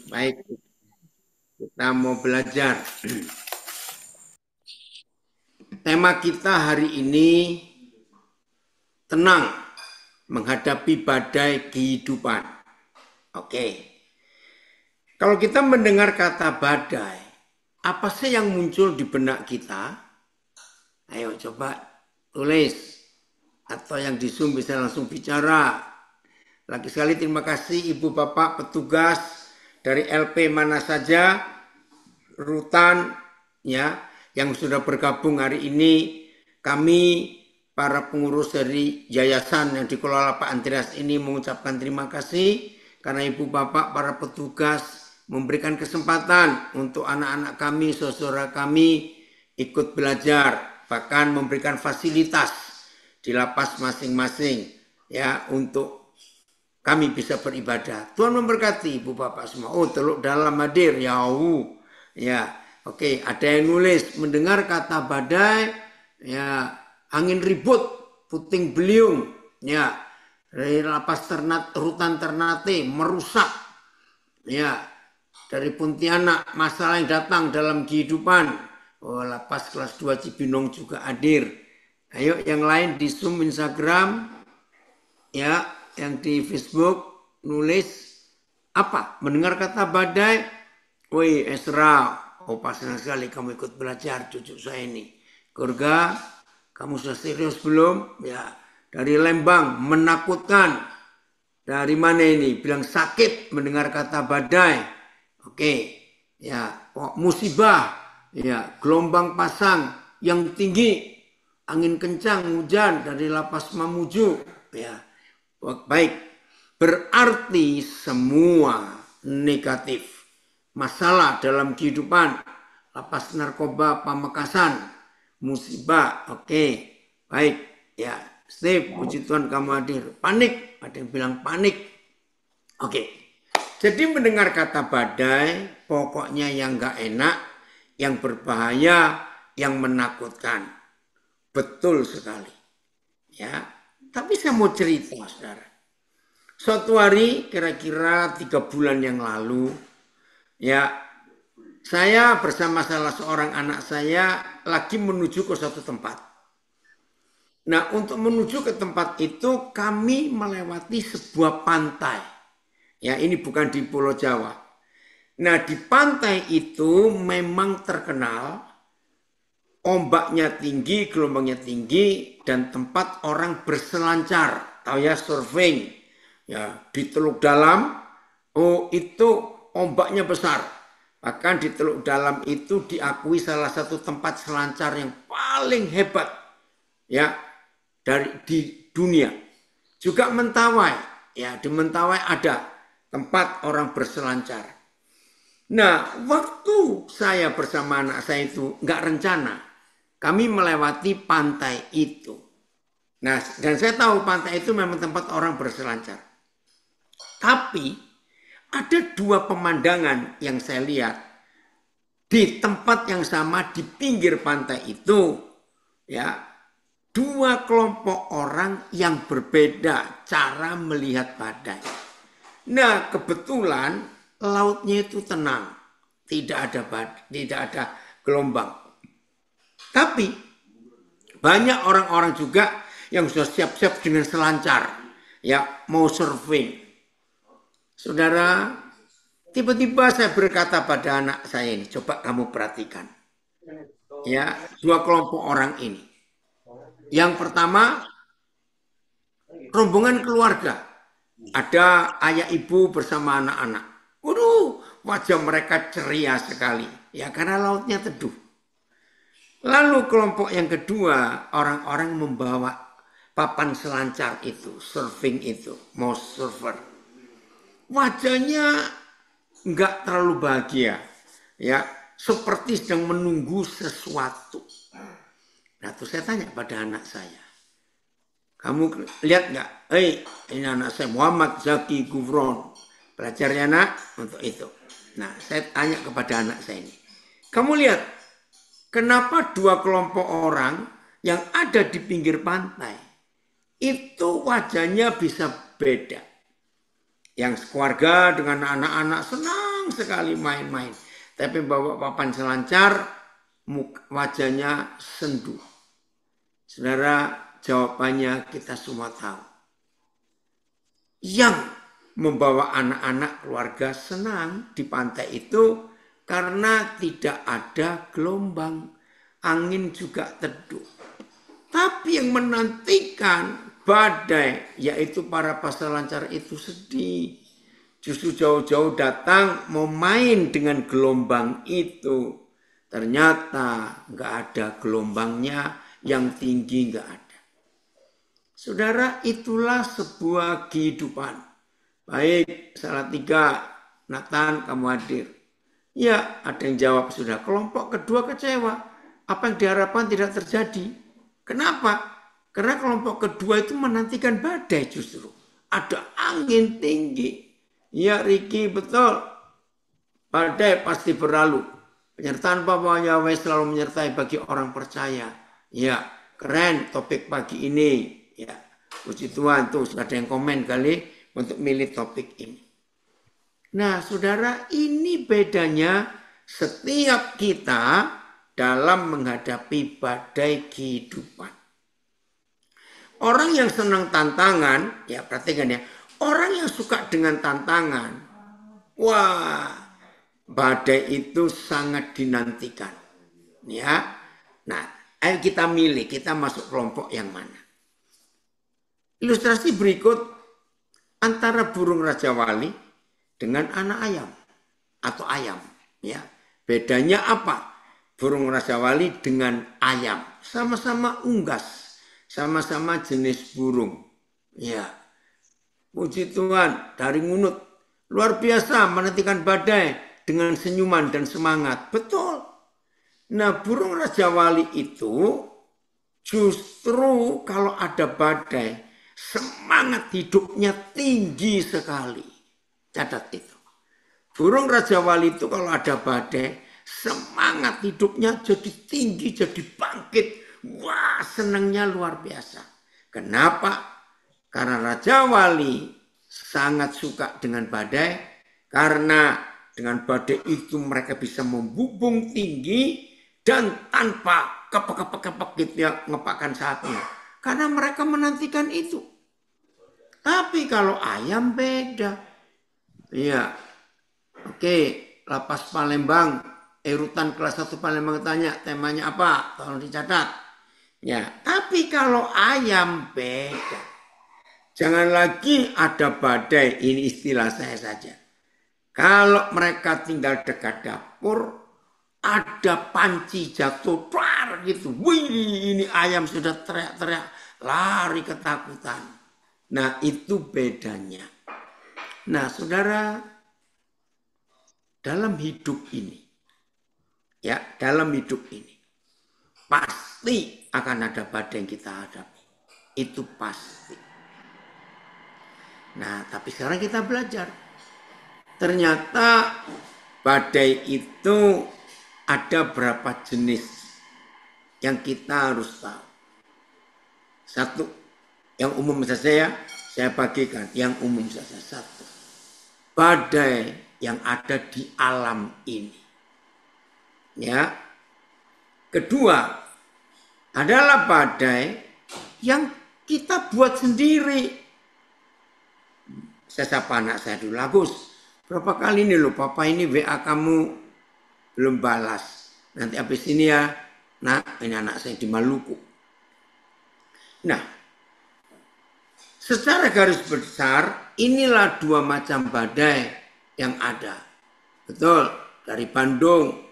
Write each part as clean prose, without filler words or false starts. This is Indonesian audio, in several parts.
Baik, kita mau belajar. Tema kita hari ini tenang menghadapi badai kehidupan. Oke. Kalau kita mendengar kata badai, apa sih yang muncul di benak kita? Ayo coba tulis. Atau yang di Zoom bisa langsung bicara. Lagi sekali terima kasih Ibu Bapak petugas dari LP mana saja, rutan ya, yang sudah bergabung hari ini. Kami para pengurus dari yayasan yang dikelola Pak Andreas ini mengucapkan terima kasih karena Ibu Bapak para petugas memberikan kesempatan untuk anak-anak kami, saudara kami ikut belajar, bahkan memberikan fasilitas di lapas masing-masing ya untuk kami bisa beribadah. Tuhan memberkati Ibu Bapak semua. Oh, Teluk Dalam hadir ya. Ya, oke, ada yang nulis mendengar kata badai, ya, angin ribut, puting beliung, ya, dari lapas rutan Ternate merusak, ya, dari Pontianak masalah yang datang dalam kehidupan. Oh, lapas kelas 2 Cibinong juga hadir. Ayo yang lain di Zoom, Instagram, ya, yang di Facebook nulis apa? Mendengar kata badai. Woi Esra, oh pas sekali kamu ikut belajar cucu saya ini. Keluarga, kamu sudah serius belum? Ya, dari Lembang, menakutkan. Dari mana ini? Bilang sakit mendengar kata badai. Oke, ya, oh, musibah, ya, gelombang pasang yang tinggi, angin kencang, hujan dari lapas Mamuju, ya. Baik, berarti semua negatif masalah dalam kehidupan, lapas narkoba Pamekasan, musibah, oke, baik, ya, Steve, puji Tuhan kamu hadir. Panik, ada yang bilang panik, oke. Jadi mendengar kata badai, pokoknya yang gak enak, yang berbahaya, yang menakutkan, betul sekali, ya. Tapi saya mau cerita, saudara. Suatu hari, kira-kira 3 bulan yang lalu, ya, saya bersama salah seorang anak saya lagi menuju ke suatu tempat. Nah, untuk menuju ke tempat itu, kami melewati sebuah pantai. Ya, ini bukan di Pulau Jawa. Nah, di pantai itu memang terkenal ombaknya tinggi, gelombangnya tinggi, dan tempat orang berselancar, tahu ya, surfing, ya, di Teluk Dalam, oh itu ombaknya besar, bahkan di Teluk Dalam itu diakui salah satu tempat selancar yang paling hebat, ya, di dunia. Juga Mentawai, ya, di Mentawai ada tempat orang berselancar. Nah, waktu saya bersama anak saya itu nggak rencana, kami melewati pantai itu. Nah, dan saya tahu pantai itu memang tempat orang berselancar. Tapi ada 2 pemandangan yang saya lihat di tempat yang sama di pinggir pantai itu, ya, 2 kelompok orang yang berbeda cara melihat badai. Nah, kebetulan lautnya itu tenang, tidak ada gelombang. Tapi banyak orang-orang juga yang sudah siap-siap dengan selancar, ya, mau surfing. Saudara, tiba-tiba saya berkata pada anak saya ini, coba kamu perhatikan, ya, 2 kelompok orang ini. Yang pertama, rombongan keluarga, ada ayah ibu bersama anak-anak. Waduh, wajah mereka ceria sekali, ya, karena lautnya teduh. Lalu kelompok yang kedua, orang-orang membawa papan selancar itu, surfing itu, mau surfer. Wajahnya nggak terlalu bahagia, ya, seperti sedang menunggu sesuatu. Nah, terus saya tanya pada anak saya, kamu lihat nggak? Ini anak saya Muhammad Zaki Gufron, belajar ya nak untuk itu. Nah, saya tanya kepada anak saya ini, kamu lihat, kenapa 2 kelompok orang yang ada di pinggir pantai itu wajahnya bisa beda? Yang keluarga dengan anak-anak senang sekali main-main. Tapi bawa papan selancar, wajahnya sendu. Saudara, jawabannya kita semua tahu. Yang membawa anak-anak keluarga senang di pantai itu karena tidak ada gelombang. Angin juga teduh. Tapi yang menantikan badai, yaitu para peselancar itu sedih. Justru jauh-jauh datang mau main dengan gelombang itu. Ternyata nggak ada gelombangnya, yang tinggi nggak ada. Saudara, itulah sebuah kehidupan. Baik, Salatiga, Nathan, kamu hadir. Ya, ada yang jawab sudah. Kelompok kedua kecewa. Apa yang diharapkan tidak terjadi. Kenapa? Karena kelompok kedua itu menantikan badai justru. Ada angin tinggi. Ya Riki, betul. Badai pasti berlalu. Penyertaan Bapak Yahweh selalu menyertai bagi orang percaya. Ya, keren topik pagi ini. Ya, puji Tuhan tuh ada yang komen kali untuk milih topik ini. Nah, saudara, ini bedanya setiap kita dalam menghadapi badai kehidupan. Orang yang senang tantangan, ya perhatikan ya, orang yang suka dengan tantangan, wah, badai itu sangat dinantikan. Ya, nah, ayo kita milih, kita masuk kelompok yang mana. Ilustrasi berikut antara burung Raja Wali dengan anak ayam atau ayam. Ya, bedanya apa? Burung Raja Wali dengan ayam sama-sama unggas, sama-sama jenis burung. Ya, puji Tuhan, dari ngunut luar biasa menantikan badai dengan senyuman dan semangat. Betul. Nah, burung Raja Wali itu justru kalau ada badai, semangat hidupnya tinggi sekali. Catat itu. Burung Raja Wali itu kalau ada badai, semangat hidupnya jadi tinggi, jadi bangkit. Wah, senangnya luar biasa. Kenapa? Karena Raja Wali sangat suka dengan badai. Karena dengan badai itu mereka bisa membubung tinggi dan tanpa kepek-kepek gitu ya, ngepakkan sayapnya. Karena mereka menantikan itu. Tapi kalau ayam beda. Iya. Oke, Lapas Palembang. Rutan kelas 1 Palembang tanya temanya apa? Tolong dicatat. Ya, tapi kalau ayam beda. Jangan lagi ada badai, ini istilah saya saja. Kalau mereka tinggal dekat dapur, ada panci jatuh, dar gitu. Wih, ini ayam sudah teriak-teriak, lari ketakutan. Nah, itu bedanya. Nah, saudara, dalam hidup ini, ya, dalam hidup ini pasti akan ada badai yang kita hadapi. Itu pasti. Nah, tapi sekarang kita belajar. Ternyata badai itu ada berapa jenis yang kita harus tahu. Satu, yang umum saja ya, saya bagikan. Yang umum saja satu. Badai yang ada di alam ini. Ya. Kedua, adalah badai yang kita buat sendiri. Saya sapa anak saya dulu, Agus, berapa kali ini loh papa ini WA kamu belum balas. Nanti habis ini ya, nak, ini anak saya di Maluku. Nah, secara garis besar, inilah dua macam badai yang ada. Betul, dari Bandung,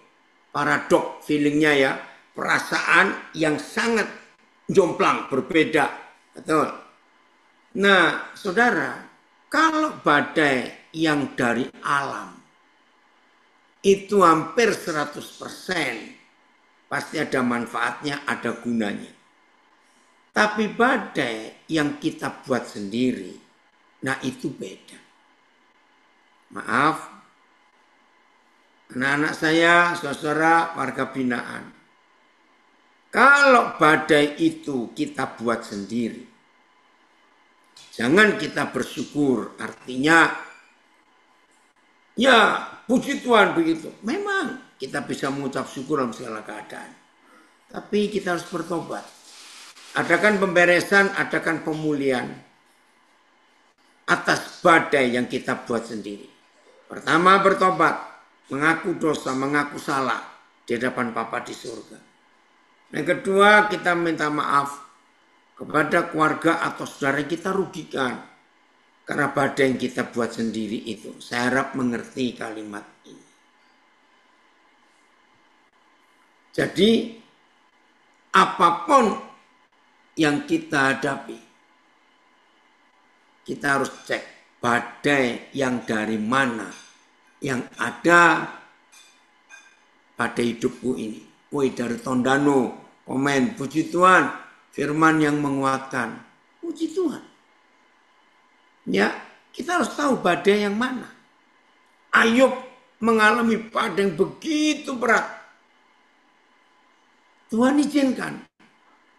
paradok feelingnya ya, perasaan yang sangat jomplang, berbeda. Betul. Nah, saudara, kalau badai yang dari alam, itu hampir 100%. Pasti ada manfaatnya, ada gunanya. Tapi badai yang kita buat sendiri, nah itu beda. Maaf, anak-anak saya, saudara, warga binaan. Kalau badai itu kita buat sendiri, jangan kita bersyukur. Artinya Ya, puji Tuhan begitu. Memang kita bisa mengucap syukur dalam segala keadaan. Tapi kita harus bertobat. Adakan pemberesan, adakan pemulihan atas badai yang kita buat sendiri. Pertama bertobat, mengaku dosa, mengaku salah di hadapan Bapa di surga. Yang kedua kita minta maaf kepada keluarga atau saudara yang kita rugikan karena badai yang kita buat sendiri itu. Saya harap mengerti kalimat ini. Jadi apapun yang kita hadapi, kita harus cek badai yang dari mana yang ada pada hidupku ini. Woi, dari Tondano, komen, puji Tuhan, firman yang menguatkan. Puji Tuhan. Ya, kita harus tahu badai yang mana. Ayub mengalami badai yang begitu berat. Tuhan izinkan.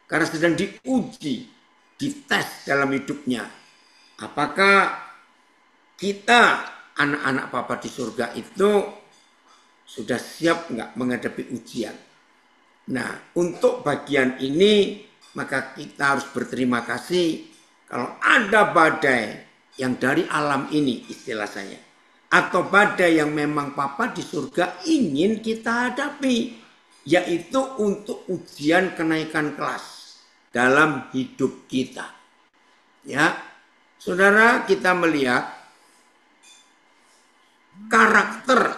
Karena sedang diuji, dites dalam hidupnya. Apakah kita, anak-anak Bapa di surga itu, sudah siap nggak menghadapi ujian? Nah, untuk bagian ini, maka kita harus berterima kasih kalau ada badai yang dari alam ini, istilah saya. Atau badai yang memang Bapa di surga ingin kita hadapi. Yaitu untuk ujian kenaikan kelas dalam hidup kita. Ya, saudara, kita melihat karakter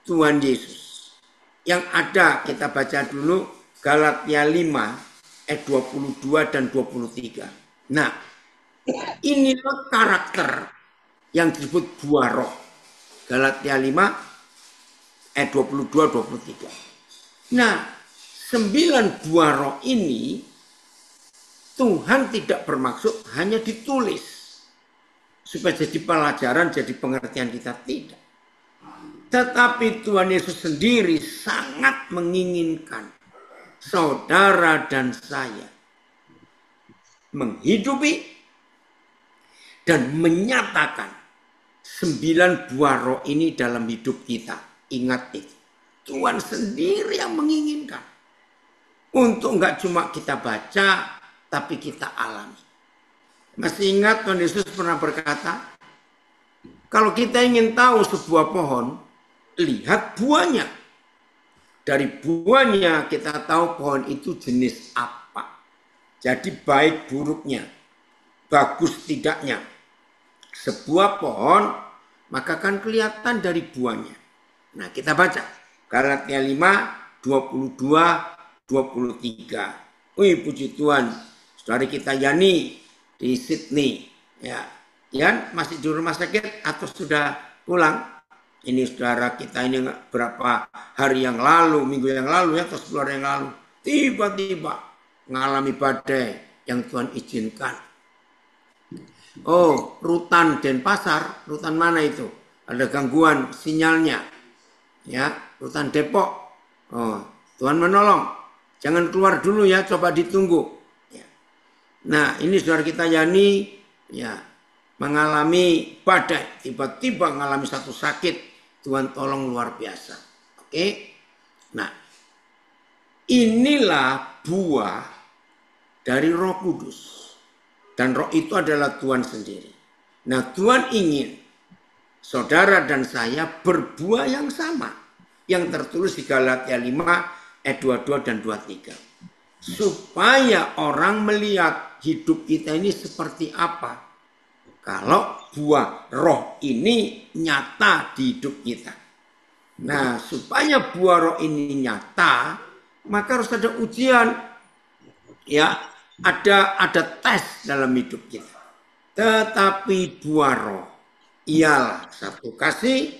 Tuhan Yesus yang ada, kita baca dulu Galatia 5 ayat 22 dan 23. Nah, inilah karakter yang disebut buah roh. Galatia 5 ayat 22-23. Nah, 9 buah roh ini Tuhan tidak bermaksud hanya ditulis supaya jadi pelajaran, jadi pengertian kita, tidak. Tetapi Tuhan Yesus sendiri sangat menginginkan saudara dan saya menghidupi dan menyatakan 9 buah roh ini dalam hidup kita. Ingat itu. Tuhan sendiri yang menginginkan. Untuk enggak cuma kita baca, tapi kita alami. Masih ingat Tuhan Yesus pernah berkata, kalau kita ingin tahu sebuah pohon, lihat buahnya. Dari buahnya kita tahu pohon itu jenis apa. Jadi baik buruknya, bagus tidaknya. Sebuah pohon, maka kan kelihatan dari buahnya. Nah, kita baca. Galatia 5, 22-23. Wih, puji Tuhan. Saudara kita Yani di Sydney. Ya, Yan masih di rumah sakit atau sudah pulang? Ini saudara kita ini berapa hari yang lalu, minggu yang lalu ya, atau 10 hari yang lalu. Tiba-tiba mengalami badai yang Tuhan izinkan. Oh, Rutan Denpasar. Rutan mana itu? Ada gangguan sinyalnya. Ya, Rutan Depok. Oh, Tuhan menolong. Jangan keluar dulu ya, coba ditunggu. Ya. Nah, ini saudara kita Yani ya mengalami badai, tiba-tiba mengalami satu sakit. Tuhan tolong luar biasa. Oke. Nah, inilah buah dari Roh Kudus. Dan Roh itu adalah Tuhan sendiri. Nah, Tuhan ingin saudara dan saya berbuah yang sama. Yang tertulis di Galatia 5 ayat 22 dan 23. Supaya orang melihat hidup kita ini seperti apa. Kalau buah roh ini nyata di hidup kita. Nah, supaya buah roh ini nyata, maka harus ada ujian. Ya, ada tes dalam hidup kita. Tetapi buah roh ialah 1 kasih,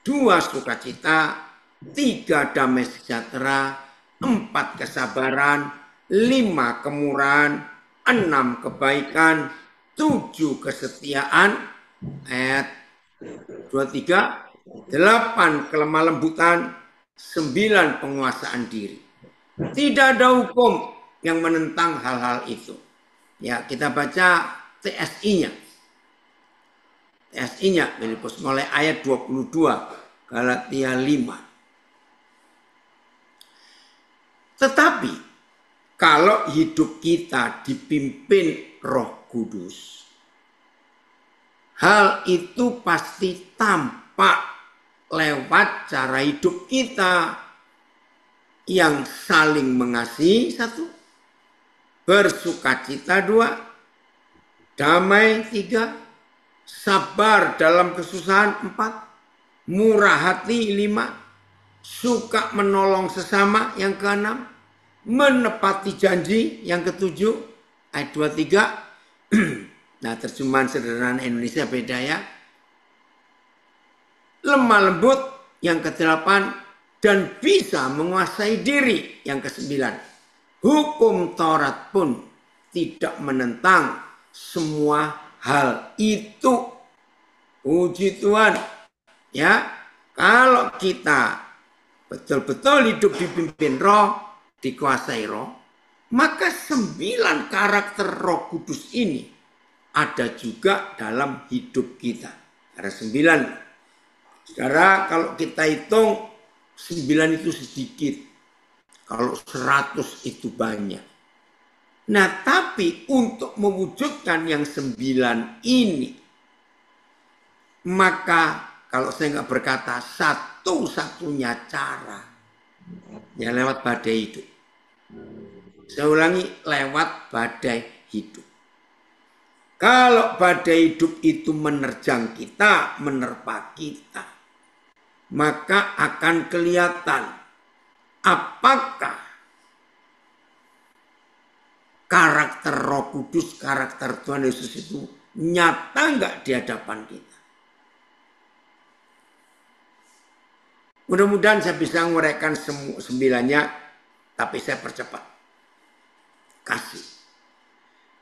2 sukacita, 3 damai sejahtera, 4 kesabaran, 5 kemurahan, 6 kebaikan, 7 kesetiaan, ayat 23, 8 kelemah lembutan, 9 penguasaan diri. Tidak ada hukum yang menentang hal-hal itu. Ya, kita baca TSI-nya. TSI-nya Filipus mulai ayat 22 Galatia 5. Tetapi kalau hidup kita dipimpin Roh Kudus, hal itu pasti tampak lewat cara hidup kita yang saling mengasihi 1, bersukacita 2, damai 3, sabar dalam kesusahan 4, murah hati 5, suka menolong sesama yang ke-6, menepati janji yang ke-7, ayat 23. Nah, terjemahan sederhana Indonesia beda ya. Lemah lembut yang ke-8 dan bisa menguasai diri yang ke-9. Hukum Taurat pun tidak menentang semua hal itu. Puji Tuhan. Ya, kalau kita betul-betul hidup dipimpin Roh, dikuasai Roh, maka 9 karakter Roh Kudus ini ada juga dalam hidup kita. Ada 9. Saudara, kalau kita hitung 9 itu sedikit. Kalau 100 itu banyak. Nah, tapi untuk mewujudkan yang 9 ini, maka kalau saya nggak berkata satu-satunya cara, ya lewat badai hidup. Saya ulangi, lewat badai hidup. Kalau badai hidup itu menerjang kita, menerpa kita, maka akan kelihatan apakah karakter Roh Kudus, karakter Tuhan Yesus itu nyata nggak di hadapan kita. Mudah-mudahan saya bisa menguraikan 9-nya, tapi saya percepat. Kasih.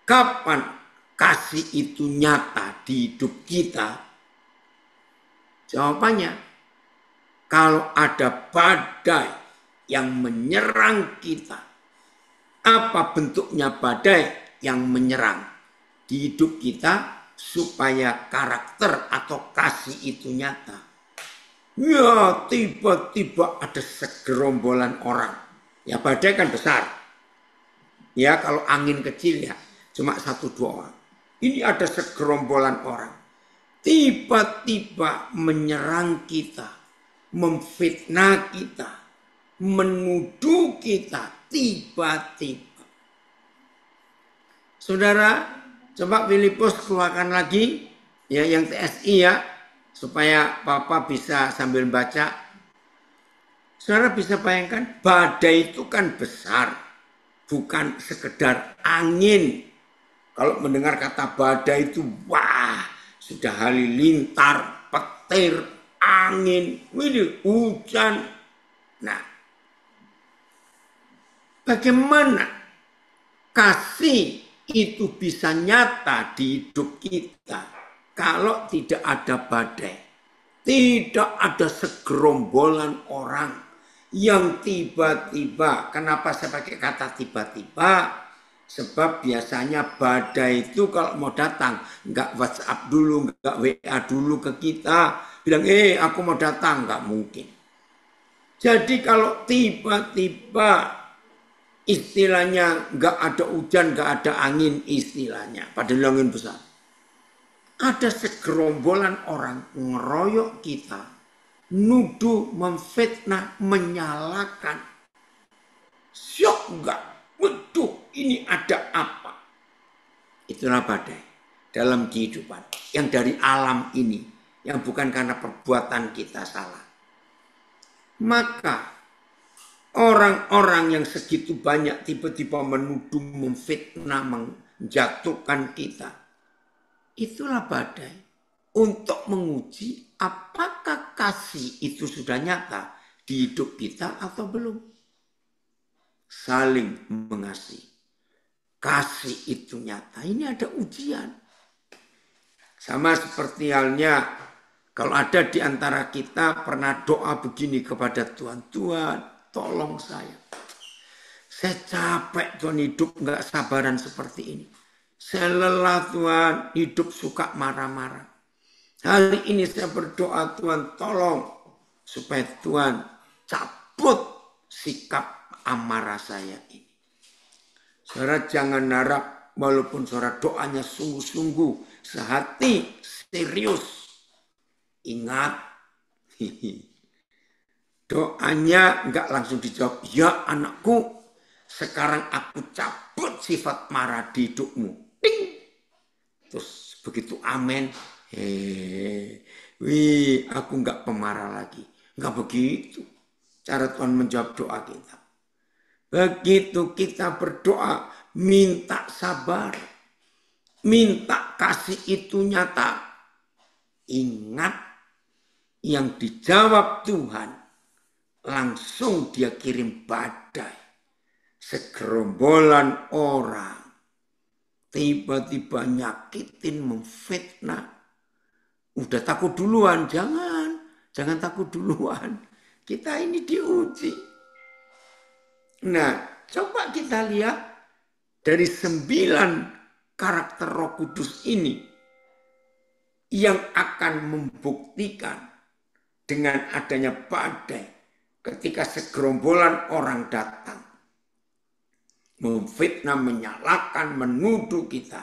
Kapan kasih itu nyata di hidup kita? Jawabannya, kalau ada badai yang menyerang kita. Apa bentuknya badai yang menyerang di hidup kita supaya karakter atau kasih itu nyata? Ya, tiba-tiba ada segerombolan orang. Ya, badai kan besar. Ya, kalau angin kecil ya cuma 1-2 orang. Ini ada segerombolan orang. Tiba-tiba menyerang kita, memfitnah kita, menuduh kita tiba-tiba. Saudara, coba Filipus keluarkan lagi ya yang TSI ya, supaya Papa bisa sambil baca. Saudara bisa bayangkan, badai itu kan besar, bukan sekedar angin. Kalau mendengar kata badai itu, wah, sudah halilintar, petir, angin, hujan. Nah, bagaimana kasih itu bisa nyata di hidup kita kalau tidak ada badai? Tidak ada segerombolan orang yang tiba-tiba. Kenapa saya pakai kata tiba-tiba? Sebab biasanya badai itu kalau mau datang, nggak WhatsApp dulu, nggak WA dulu ke kita, bilang, aku mau datang, nggak mungkin. Jadi kalau tiba-tiba istilahnya nggak ada hujan, nggak ada angin istilahnya, padahal angin besar. Ada segerombolan orang ngeroyok kita, nuduh, memfitnah, menyalahkan. Syok nggak? Waduh, ini ada apa? Itulah badai dalam kehidupan yang dari alam ini, yang bukan karena perbuatan kita salah. Maka orang-orang yang segitu banyak tiba-tiba menuduh, memfitnah, menjatuhkan kita, itulah badai untuk menguji apakah kasih itu sudah nyata di hidup kita atau belum. Saling mengasihi. Kasih itu nyata. Ini ada ujian. Sama seperti halnya kalau ada di antara kita pernah doa begini kepada Tuhan. Tuhan, tolong saya. Saya capek Tuhan hidup nggak sabaran seperti ini. Saya lelah Tuhan hidup suka marah-marah. Hari ini saya berdoa, Tuhan tolong supaya Tuhan cabut sikap amarah saya ini. Saudara jangan harap walaupun saudara doanya sungguh-sungguh, sehati, serius. Ingat, doanya enggak langsung dijawab, ya anakku, sekarang aku cabut sifat marah di hidupmu. Ding. Terus begitu amin, aku enggak pemarah lagi. Enggak begitu cara Tuhan menjawab doa kita. Begitu kita berdoa, minta sabar, minta kasih itu nyata. Ingat, yang dijawab Tuhan, langsung dia kirim badai. Segerombolan orang tiba-tiba nyakitin, memfitnah. Udah takut duluan, jangan takut duluan. Kita ini diuji. Nah, coba kita lihat dari 9 karakter Roh Kudus ini yang akan membuktikan dengan adanya badai ketika segerombolan orang datang memfitnah, menyalahkan, menuduh kita.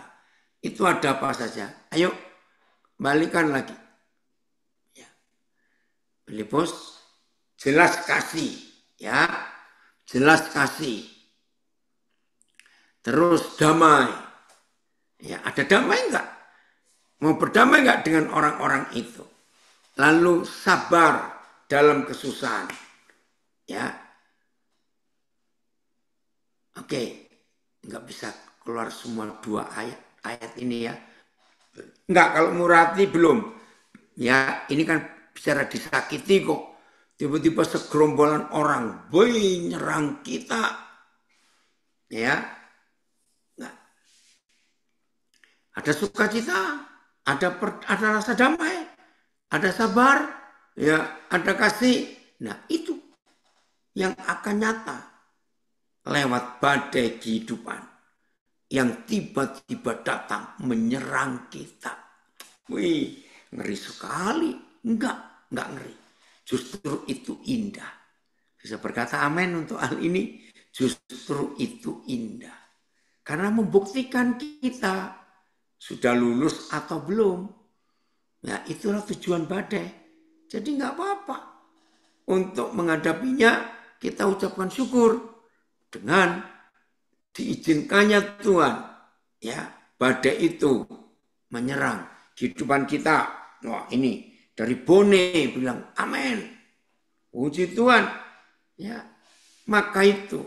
Itu ada apa saja? Ayo, balikan lagi. Ya. Filipus, jelas kasih. Ya, jelas kasih. Terus damai. Ya, ada damai enggak? Mau berdamai enggak dengan orang-orang itu? Lalu sabar dalam kesusahan. Ya, oke, nggak bisa keluar semua 2 ayat ini ya. Nggak, kalau Murati belum. Ya, ini kan bicara disakiti kok. Tiba-tiba segerombolan orang, nyerang kita. Ya, nah, ada sukacita, ada rasa damai, ada sabar, ya, ada kasih. Nah, itu yang akan nyata lewat badai kehidupan yang tiba-tiba datang menyerang kita. Wih, ngeri sekali. Enggak ngeri. Justru itu indah. Bisa berkata amin untuk hal ini. Justru itu indah. Karena membuktikan kita sudah lulus atau belum. Nah, itulah tujuan badai. Jadi enggak apa-apa. Untuk menghadapinya kita ucapkan syukur dengan diizinkannya Tuhan, ya, badai itu menyerang kehidupan kita. Wah, ini dari Bone bilang amin, puji Tuhan. Ya, maka itu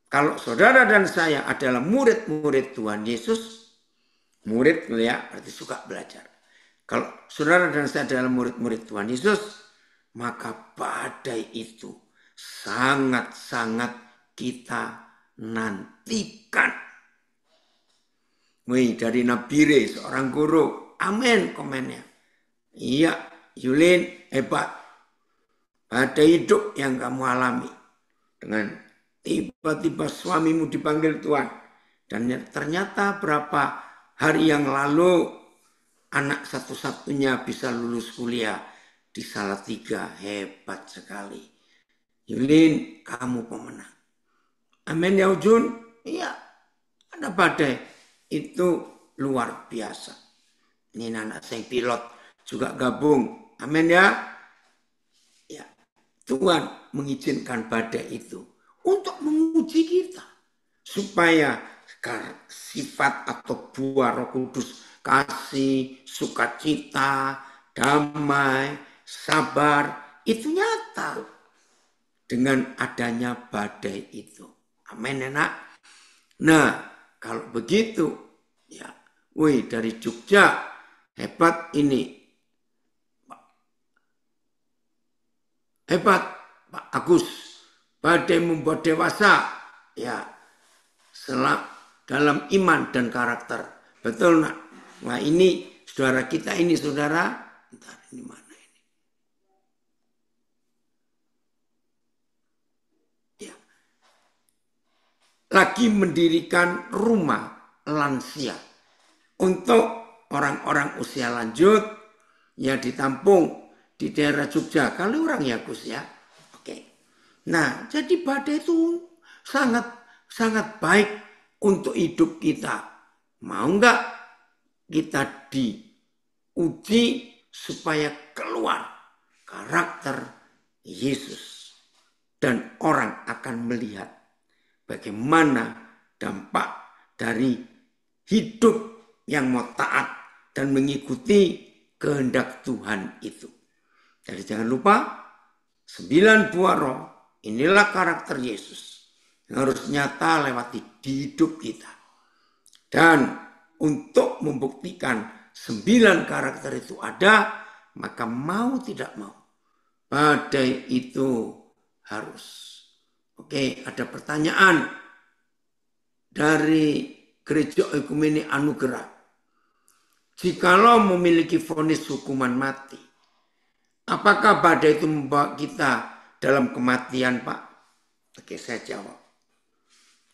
kalau saudara dan saya adalah murid-murid Tuhan Yesus, murid ya berarti suka belajar. Kalau saudara dan saya adalah murid-murid Tuhan Yesus, maka badai itu sangat-sangat kita nantikan. Wih, dari Nabire, seorang guru, amin komennya. Iya, Yulin, hebat. Badai hidup yang kamu alami. Dengan tiba-tiba suamimu dipanggil Tuhan. Dan ternyata berapa hari yang lalu, anak satu-satunya bisa lulus kuliah di Salatiga. Hebat sekali. Yulin, kamu pemenang. Amin ya Ujun. Iya, ada badai. Itu luar biasa. Ini anak saya pilot juga gabung. Amin ya. Ya, Tuhan mengizinkan badai itu untuk menguji kita. Supaya sifat atau buah Roh Kudus, kasih, sukacita, damai, sabar, itu nyata dengan adanya badai itu. Amin enak. Nah, kalau begitu, ya, wih dari Jogja, hebat ini. Hebat, Pak Agus. Badai membuat dewasa, ya, dalam iman dan karakter. Betul, nak? Nah, ini saudara kita ini, saudara. Bentar, ini mana ini? Ya. Lagi mendirikan rumah lansia untuk orang-orang usia lanjut ya ditampung di daerah Jogja. Kali orang ya Gus ya. Oke. Nah, jadi badai itu sangat sangat baik untuk hidup kita. Mau nggak kita diuji supaya keluar karakter Yesus. Dan orang akan melihat bagaimana dampak dari hidup yang mau taat dan mengikuti kehendak Tuhan itu. Jadi jangan lupa 9 buah roh, inilah karakter Yesus yang harus nyata lewati di hidup kita. Dan untuk membuktikan 9 karakter itu ada, maka mau tidak mau, badai itu harus. Oke, ada pertanyaan dari Gereja Ekumene Anugerah. Jikalau memiliki vonis hukuman mati, apakah badai itu membawa kita dalam kematian, Pak? Oke, saya jawab.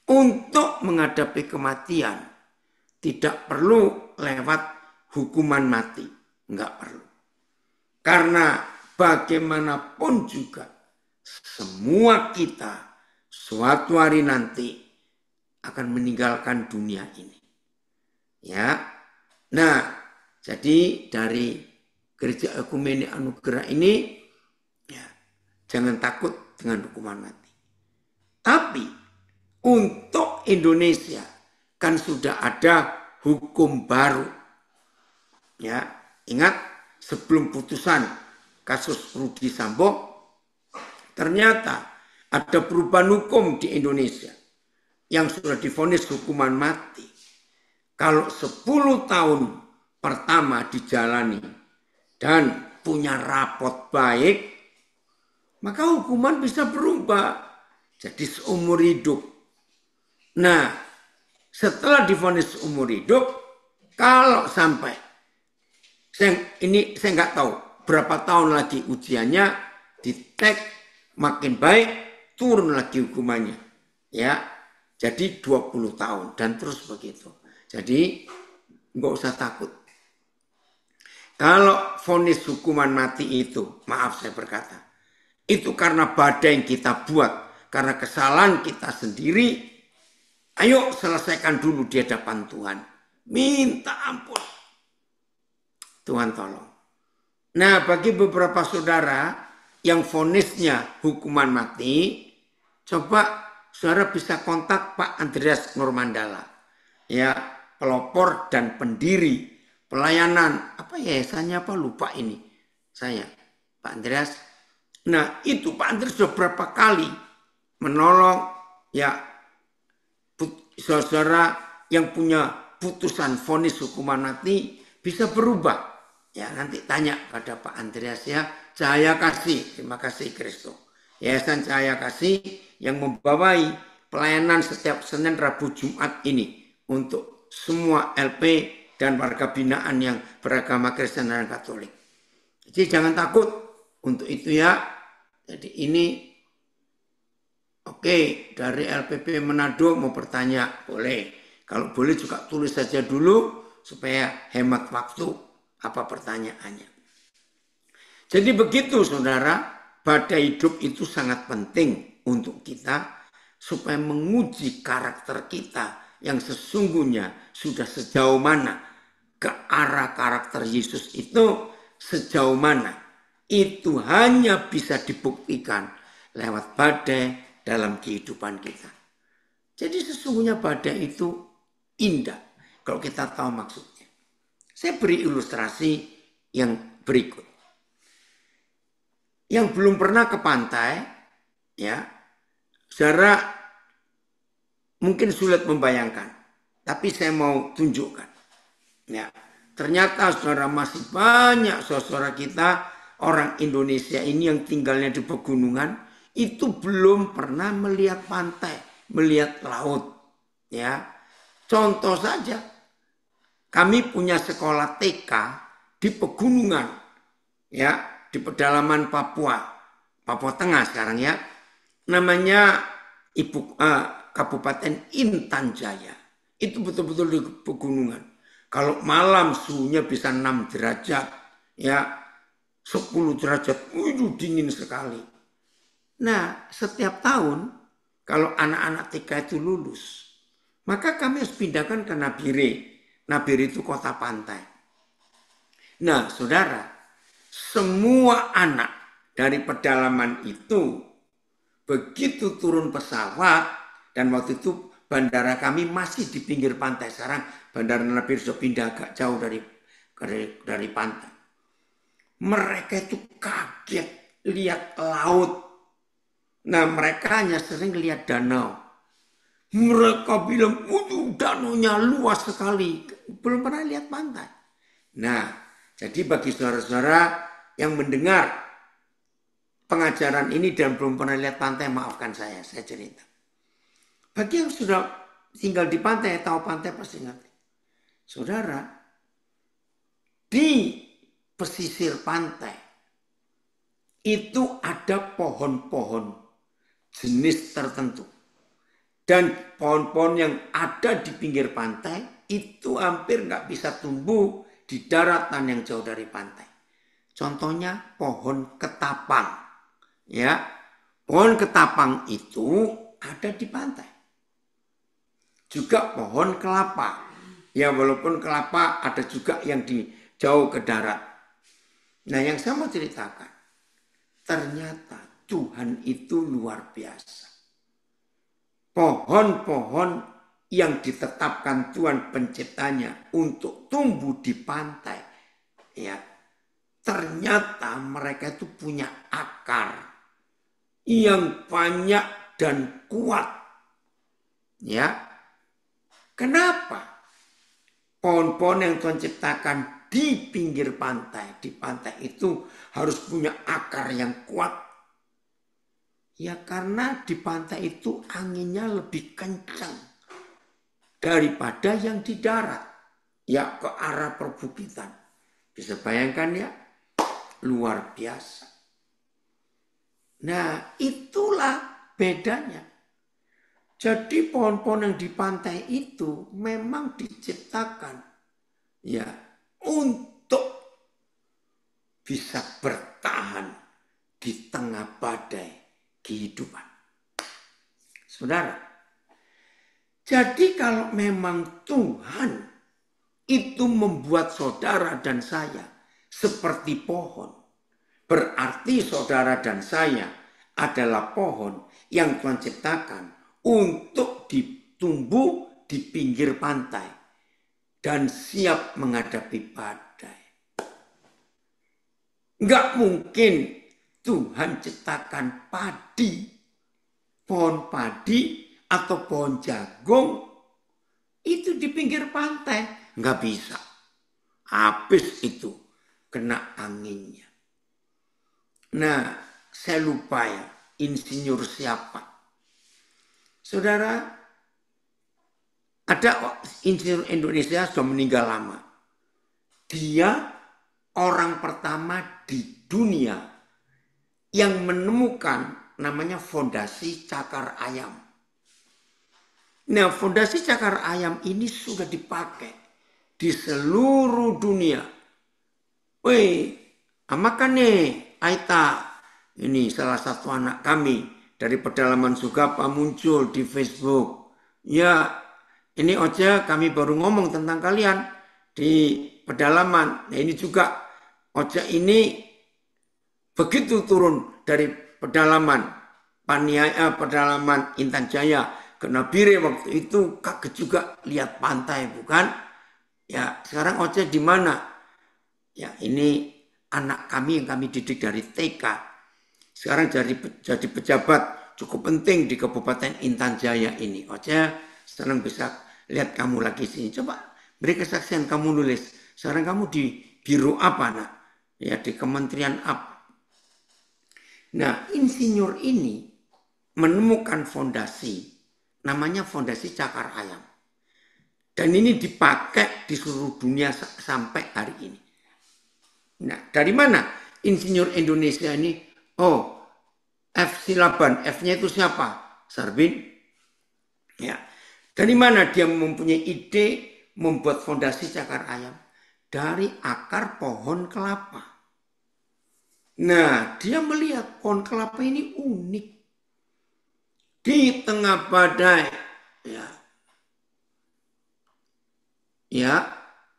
Untuk menghadapi kematian, tidak perlu lewat hukuman mati. Enggak perlu. Karena bagaimanapun juga, semua kita suatu hari nanti akan meninggalkan dunia ini. Ya. Nah, jadi dari Gereja Ekumene Anugerah ini, ya, jangan takut dengan hukuman mati. Tapi untuk Indonesia kan sudah ada hukum baru. Ya, ingat sebelum putusan kasus Rudy Sambo, ternyata ada perubahan hukum di Indonesia yang sudah divonis hukuman mati. Kalau 10 tahun pertama dijalani dan punya rapot baik, maka hukuman bisa berubah jadi seumur hidup. Nah, setelah divonis seumur hidup, kalau sampai saya nggak tahu berapa tahun lagi ujiannya, ditek makin baik, turun lagi hukumannya. Ya, jadi 20 tahun dan terus begitu. Jadi nggak usah takut. Kalau vonis hukuman mati itu, maaf saya berkata, itu karena badai yang kita buat, karena kesalahan kita sendiri. Ayo selesaikan dulu di hadapan Tuhan. Minta ampun. Tuhan tolong. Nah, bagi beberapa saudara yang vonisnya hukuman mati, coba saudara bisa kontak Pak Andreas Nurmandala. Ya, pelopor dan pendiri pelayanan, apa yayasannya apa lupa ini saya, Pak Andreas. Nah, itu Pak Andreas sudah berapa kali menolong ya saudara yang punya putusan vonis hukuman mati bisa berubah. Ya, nanti tanya pada Pak Andreas ya. Cahaya Kasih, terima kasih Kristo. Yayasan Cahaya Kasih yang membawai pelayanan setiap Senin, Rabu, Jumat ini untuk semua LP dan warga binaan yang beragama Kristen dan Katolik. Jadi jangan takut untuk itu ya. Jadi ini oke, dari LPP Manado mau bertanya, boleh. Kalau boleh juga tulis saja dulu supaya hemat waktu apa pertanyaannya. Jadi begitu saudara, badai hidup itu sangat penting untuk kita supaya menguji karakter kita yang sesungguhnya sudah sejauh mana ke arah karakter Yesus itu sejauh mana. Itu hanya bisa dibuktikan lewat badai dalam kehidupan kita. Jadi sesungguhnya badai itu indah kalau kita tahu maksudnya. Saya beri ilustrasi yang berikut. Yang belum pernah ke pantai, ya, saudara mungkin sulit membayangkan, tapi saya mau tunjukkan. Ya, ternyata saudara masih banyak saudara kita orang Indonesia ini yang tinggalnya di pegunungan itu belum pernah melihat pantai, melihat laut. Ya, contoh saja, kami punya sekolah TK di pegunungan, ya, di pedalaman Papua Tengah sekarang ya, namanya Kabupaten Intan Jaya. Itu betul-betul di pegunungan. Kalau malam suhunya bisa 6 derajat, ya 10 derajat, itu dingin sekali. Nah, setiap tahun kalau anak-anak TK itu lulus, maka kami harus pindahkan ke Nabire. Nabire itu kota pantai. Nah, saudara, semua anak dari pedalaman itu begitu turun pesawat, dan waktu itu bandara kami masih di pinggir pantai. Sekarang bandara Nabire sudah pindah agak jauh dari pantai. Mereka itu kaget lihat laut. Nah, mereka hanya sering lihat danau. Mereka bilang, danaunya luas sekali. Belum pernah lihat pantai. Nah, jadi bagi saudara-saudara yang mendengar pengajaran ini dan belum pernah lihat pantai, maafkan saya cerita. Bagi yang sudah tinggal di pantai, tahu pantai pasti ngerti. Saudara, di pesisir pantai itu ada pohon-pohon jenis tertentu. Dan pohon-pohon yang ada di pinggir pantai itu hampir nggak bisa tumbuh di daratan yang jauh dari pantai. Contohnya pohon ketapang. Ya, pohon ketapang itu ada di pantai. Juga pohon kelapa. Ya, walaupun kelapa ada juga yang di jauh ke darat. Nah, yang saya mau ceritakan, ternyata Tuhan itu luar biasa. Pohon-pohon yang ditetapkan Tuhan penciptanya untuk tumbuh di pantai, ya, ternyata mereka itu punya akar yang banyak dan kuat. Ya, kenapa? Pohon-pohon yang Tuhan ciptakan di pinggir pantai, di pantai itu harus punya akar yang kuat. Ya, karena di pantai itu anginnya lebih kencang daripada yang di darat. Ya, ke arah perbukitan. Bisa bayangkan ya, luar biasa. Nah, itulah bedanya. Jadi pohon-pohon yang di pantai itu memang diciptakan ya untuk bisa bertahan di tengah badai kehidupan. Saudara, jadi kalau memang Tuhan itu membuat saudara dan saya seperti pohon, berarti saudara dan saya adalah pohon yang Tuhan ciptakan untuk ditumbuh di pinggir pantai dan siap menghadapi badai. Enggak mungkin Tuhan ciptakan padi, pohon padi atau pohon jagung itu di pinggir pantai. Enggak bisa. Habis itu kena anginnya. Nah, saya lupa ya, insinyur siapa. Saudara, ada insinyur Indonesia sudah meninggal lama. Dia orang pertama di dunia yang menemukan namanya fondasi cakar ayam. Nah, fondasi cakar ayam ini sudah dipakai di seluruh dunia. Wih, amakan nih Aita, ini salah satu anak kami dari pedalaman Sugapa muncul di Facebook. Ya, ini Oce kami baru ngomong tentang kalian di pedalaman. Nah, ini juga Oce ini begitu turun dari pedalaman Paniaya, pedalaman Intan Jaya ke Nabire waktu itu kaget juga lihat pantai, bukan? Ya, sekarang Oce di mana? Ya, ini anak kami yang kami didik dari TK. Sekarang jadi pejabat cukup penting di Kabupaten Intan Jaya ini. Oce, senang bisa lihat kamu lagi sini. Coba beri kesaksian, kamu nulis. Sekarang kamu di biro apa, nak? Ya, di kementerian apa? Nah, insinyur ini menemukan fondasi, namanya fondasi cakar ayam. Dan ini dipakai di seluruh dunia sampai hari ini. Nah, dari mana insinyur Indonesia ini? Oh, F. Silaban. F-nya itu siapa? Sarbin. Ya. Dari mana dia mempunyai ide membuat fondasi cakar ayam? Dari akar pohon kelapa. Nah, dia melihat pohon kelapa ini unik. Di tengah badai, ya,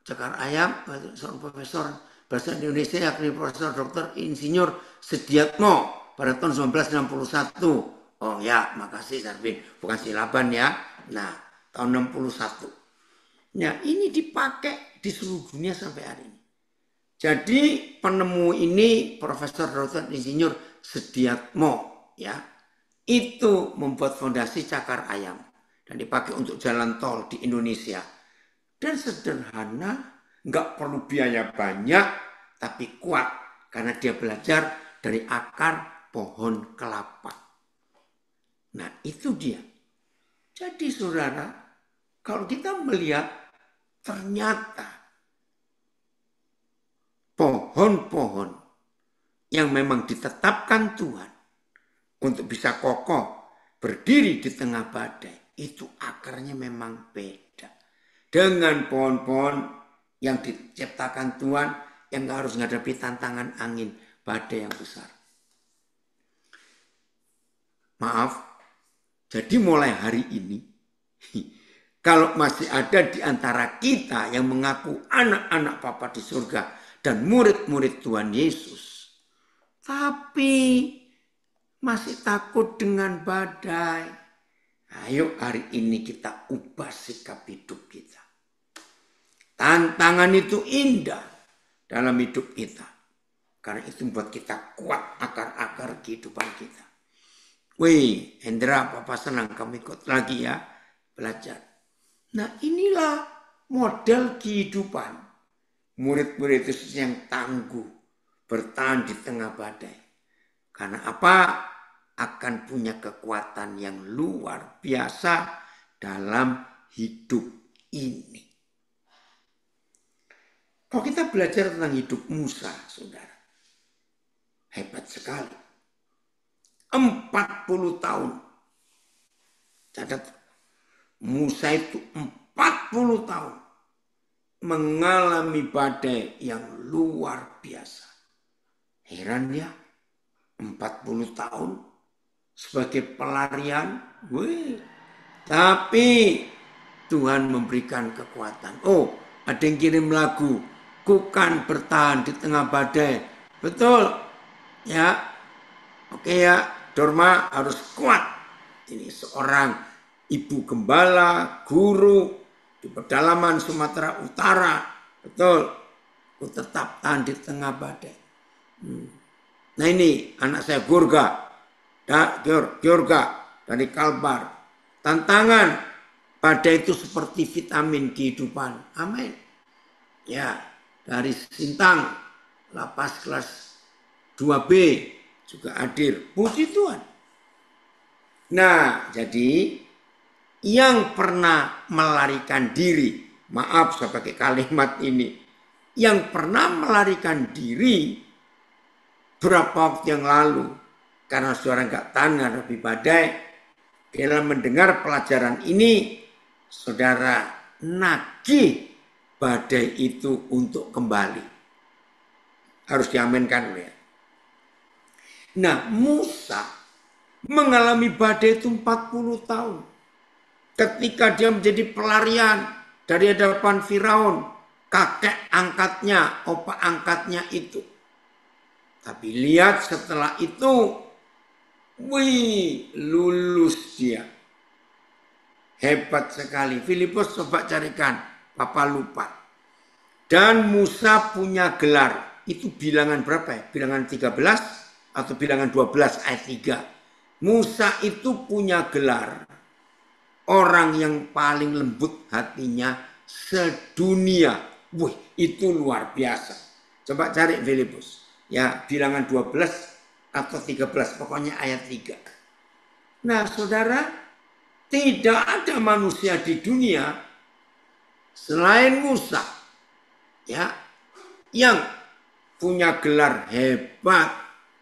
cakar ayam, seorang profesor bahasa Indonesia yakni Profesor Dr. Insinyur Sediatmo pada tahun 1961. Oh ya, makasih Sarbin, bukan silaban ya. Nah, tahun 61. Nah, ini dipakai di seluruh dunia sampai hari ini. Jadi penemu ini Profesor Dr. Insinyur Sediatmo, ya, itu membuat fondasi cakar ayam dan dipakai untuk jalan tol di Indonesia. Dan sederhana, nggak perlu biaya banyak, tapi kuat karena dia belajar dari akar pohon kelapa. Nah, itu dia. Jadi saudara, kalau kita melihat ternyata pohon-pohon yang memang ditetapkan Tuhan untuk bisa kokoh berdiri di tengah badai, itu akarnya memang beda dengan pohon-pohon yang diciptakan Tuhan yang harus menghadapi tantangan angin badai yang besar. Maaf, jadi mulai hari ini, kalau masih ada di antara kita yang mengaku anak-anak Bapa di surga dan murid-murid Tuhan Yesus, tapi masih takut dengan badai, ayo hari ini kita ubah sikap hidup kita. Tantangan itu indah dalam hidup kita. Karena itu membuat kita kuat akar-akar kehidupan kita. Wih, Hendra, Papa senang kamu ikut lagi ya belajar. Nah, inilah model kehidupan murid-murid Yesus yang tangguh, bertahan di tengah badai. Karena apa? Akan punya kekuatan yang luar biasa dalam hidup ini. Kalau kita belajar tentang hidup Musa, saudara, hebat sekali. 40 tahun. Catat, Musa itu 40 tahun mengalami badai yang luar biasa. Heran ya, 40 tahun sebagai pelarian. Tapi Tuhan memberikan kekuatan. Oh, ada yang kirim lagu, ku kan bertahan di tengah badai. Betul, ya. Oke ya, Dorma harus kuat. Ini seorang ibu gembala, guru di pedalaman Sumatera Utara. Betul, ku tetap tahan di tengah badai. Nah ini anak saya Georga dari Kalbar. Tantangan badai itu seperti vitamin kehidupan. Amin. Ya, dari Sintang, lapas kelas 2B juga hadir. Puji Tuhan. Nah, jadi yang pernah melarikan diri, maaf saya pakai kalimat ini, yang pernah melarikan diri berapa waktu yang lalu, karena saudara nggak tahan menghadapi badai, dalam mendengar pelajaran ini, saudara nagih badai itu untuk kembali. Harus diaminkan ya. Nah, Musa mengalami badai itu 40 tahun. Ketika dia menjadi pelarian dari hadapan Firaun, kakek angkatnya, opa angkatnya itu. Tapi lihat setelah itu, lulus dia. Hebat sekali. Filipus coba carikan, Papa lupa. Dan Musa punya gelar. Itu bilangan berapa ya? Bilangan 13 atau bilangan 12 ayat 3. Musa itu punya gelar. Orang yang paling lembut hatinya sedunia. Itu luar biasa. Coba cari Filipus. Ya, bilangan 12 atau 13. Pokoknya ayat 3. Nah, saudara, tidak ada manusia di dunia selain Musa ya yang punya gelar hebat.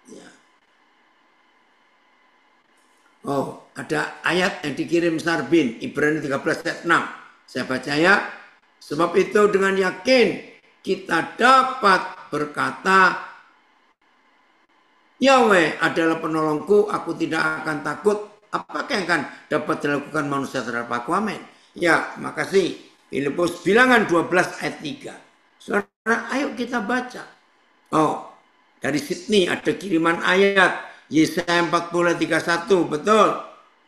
Ya. Oh, ada ayat yang dikirim Sarbin, Ibrani 13 ayat 6. Saya baca ya. Sebab itu dengan yakin kita dapat berkata, Yahweh adalah penolongku, aku tidak akan takut. Apakah yang akan dapat dilakukan manusia terhadap aku? Amin. Ya, makasih. Filipus bilangan 12 ayat 3. Saudara, ayo kita baca. Oh, dari Sydney ada kiriman ayat. Yesaya 40 ayat 31, betul.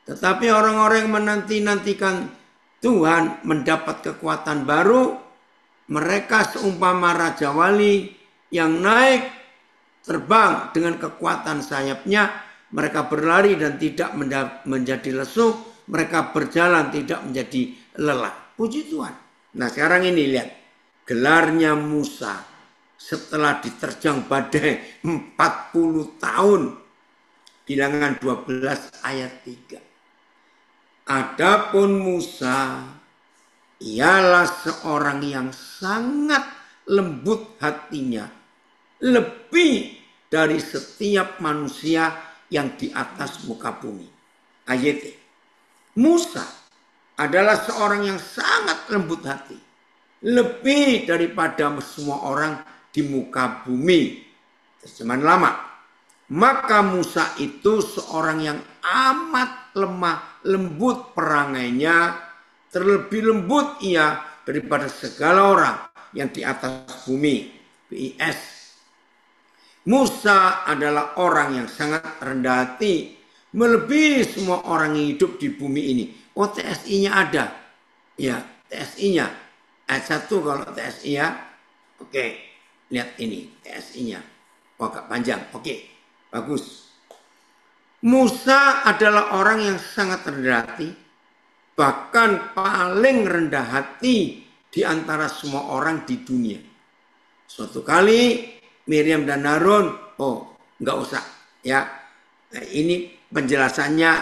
Tetapi orang-orang yang menanti-nantikan Tuhan mendapat kekuatan baru. Mereka seumpama Raja Wali yang naik terbang dengan kekuatan sayapnya. Mereka berlari dan tidak menjadi lesu. Mereka berjalan tidak menjadi lelah. Puji Tuhan. Nah sekarang ini lihat. Gelarnya Musa setelah diterjang badai 40 tahun. Bilangan 12 ayat 3. Adapun Musa ialah seorang yang sangat lembut hatinya, lebih dari setiap manusia yang di atas muka bumi. Ayat Musa adalah seorang yang sangat lembut hati, lebih daripada semua orang di muka bumi. Terjemahan lama. Maka Musa itu seorang yang amat lemah lembut perangainya, terlebih lembut ia daripada segala orang yang di atas bumi. PIS. Musa adalah orang yang sangat rendah hati, melebihi semua orang yang hidup di bumi ini. Oh, TSI-nya ada. Ya, TSI-nya. Ayat 1 kalau TSI ya. Oke, lihat ini TSI-nya. Oh, agak panjang. Oke, bagus. Musa adalah orang yang sangat rendah hati, bahkan paling rendah hati di antara semua orang di dunia. Suatu kali Miriam dan Harun, oh nggak usah ya. Nah, ini penjelasannya,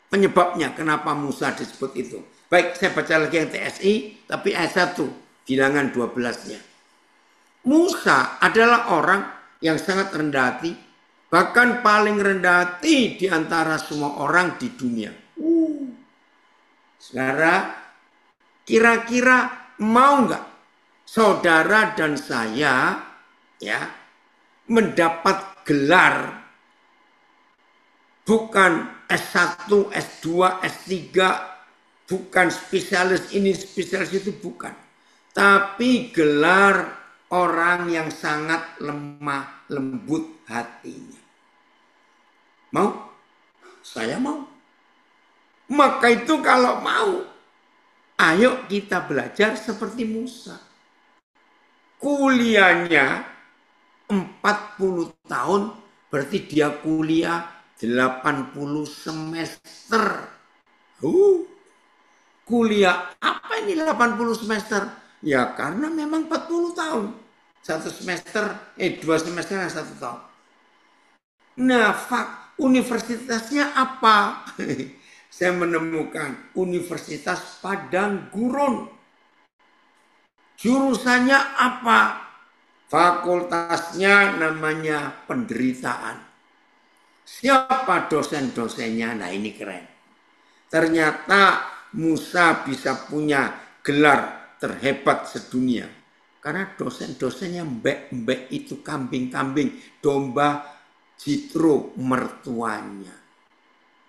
penyebabnya kenapa Musa disebut itu. Baik, saya baca lagi yang TSI, tapi ayat 1, bilangan 12-nya. Musa adalah orang yang sangat rendah hati, bahkan paling rendah hati di antara semua orang di dunia. Saudara, kira-kira mau nggak saudara dan saya ya mendapat gelar bukan S1, S2, S3, bukan spesialis ini, spesialis itu, bukan. Tapi gelar orang yang sangat lemah lembut hatinya. Mau? Saya mau. Maka itu kalau mau, ayo kita belajar seperti Musa. Kuliahnya 40 tahun, berarti dia kuliah 80 semester. Kuliah apa ini 80 semester? Ya karena memang 40 tahun. 2 semester 1 tahun. Nah, universitasnya apa? Saya menemukan Universitas Padang Gurun. Jurusannya apa? Fakultasnya namanya penderitaan. Siapa dosen-dosennya? Nah ini keren. Ternyata Musa bisa punya gelar terhebat sedunia. Karena dosen-dosennya mbek-mbek itu kambing-kambing, domba Jitro mertuanya.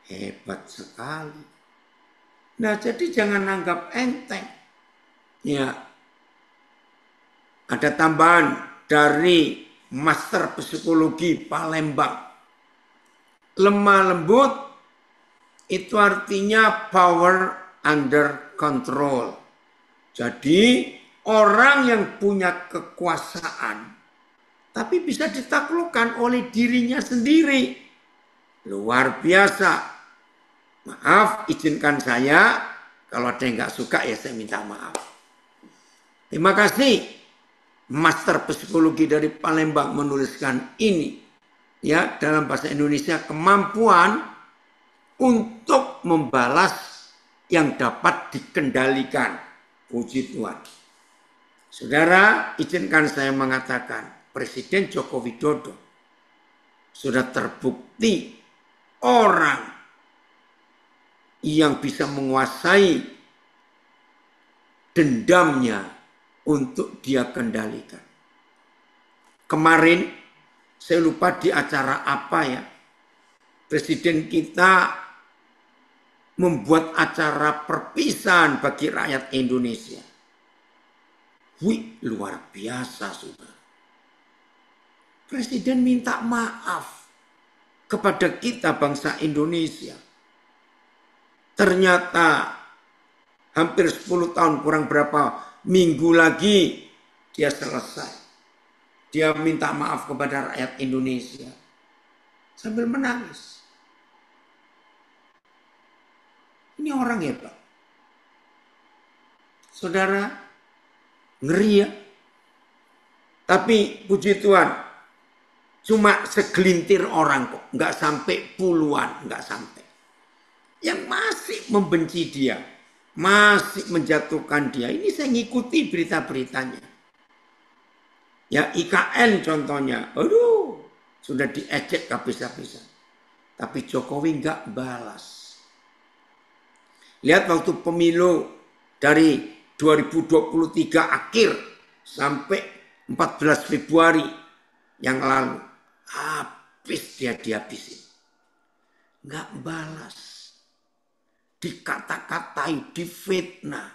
Hebat sekali. Nah jadi jangan anggap enteng. Ya, ada tambahan dari Master Psikologi Palembang. Lemah lembut itu artinya power under control. Jadi orang yang punya kekuasaan tapi bisa ditaklukkan oleh dirinya sendiri. Luar biasa. Maaf, izinkan saya. Kalau ada yang nggak suka ya saya minta maaf. Terima kasih. Master Psikologi dari Palembang menuliskan ini. Ya, dalam bahasa Indonesia, kemampuan untuk membalas yang dapat dikendalikan. Puji Tuhan. Saudara, izinkan saya mengatakan, Presiden Joko Widodo sudah terbukti orang yang bisa menguasai dendamnya untuk dia kendalikan. Kemarin saya lupa di acara apa ya, presiden kita membuat acara perpisahan bagi rakyat Indonesia. Wih, luar biasa, saudara. Presiden minta maaf kepada kita bangsa Indonesia. Ternyata hampir 10 tahun, kurang berapa minggu lagi dia selesai. Dia minta maaf kepada rakyat Indonesia sambil menangis. Ini orang hebat. Saudara, ngeri ya. Tapi puji Tuhan, cuma segelintir orang kok. Nggak sampai puluhan, nggak sampai. Yang masih membenci dia, masih menjatuhkan dia. Ini saya ngikuti berita-beritanya. Ya IKN contohnya, aduh, sudah diejek habis-habisan. Tapi Jokowi nggak balas. Lihat waktu pemilu dari 2023 akhir sampai 14 Februari yang lalu. Habis dia dihabisin. Nggak balas. Dikata-katai, difitnah.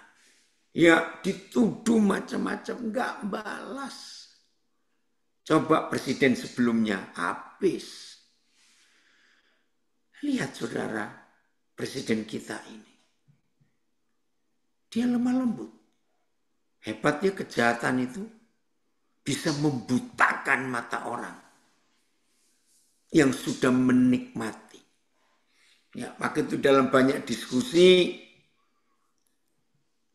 Ya dituduh macam-macam, nggak balas. Coba presiden sebelumnya habis. Lihat saudara, presiden kita ini. Dia lemah lembut. Hebatnya kejahatan itu bisa membutakan mata orang yang sudah menikmati. Ya, maka itu dalam banyak diskusi,